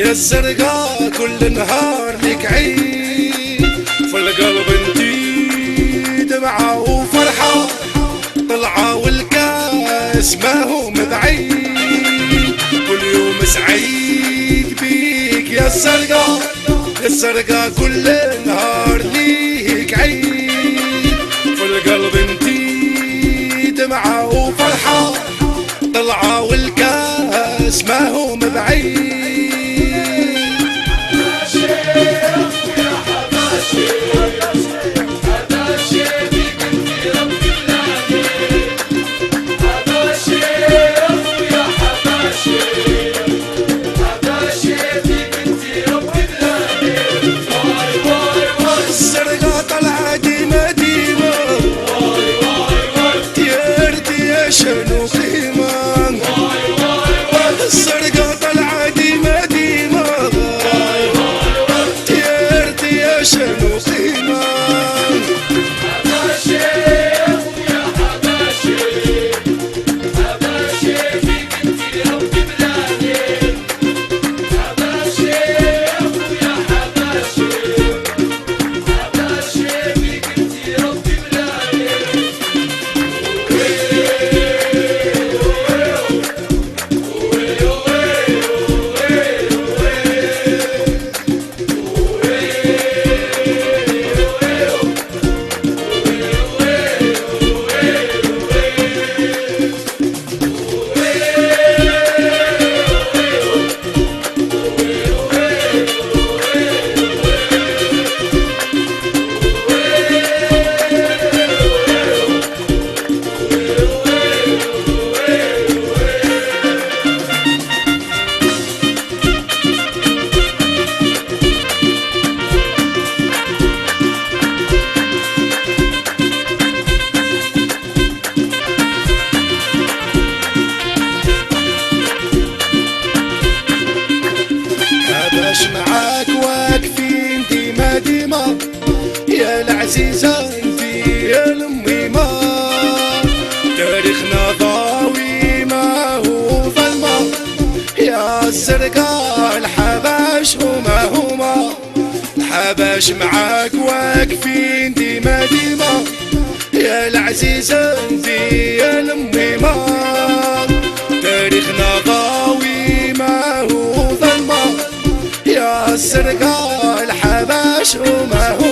يا الزرقاء كل نهار لك عيد، في القلب انتي دمعة وفرحة طلعة والكاس ما هو مذعيد، كل يوم سعيد بيك يا الزرقاء، يا الزرقاء كل نهار ليك عيد، في القلب انتي دمعة وفرحة طلعة والكاس ما هو مذعيد. شنو قيمة السرقة طلعة ديما ديما، تيرتي يا شنو قيمة. حباشي يا حباشي حباشي فيك انتي رب بلادي، حباشي يا حباشي حباشي فيك انتي رب بلادي. حباش معاك واقفين ديما ديما يا العزيزة انتي يا الميمة، تاريخنا ضاوي ما هو ظلمة، يا الزرقاء الحباش هما الحباش معاك واقفين ديما ديما يا العزيزة انتي يا الميمة، تاريخنا ضاوي ما هو ظلمة، يا الزرقاء الحباش وما هو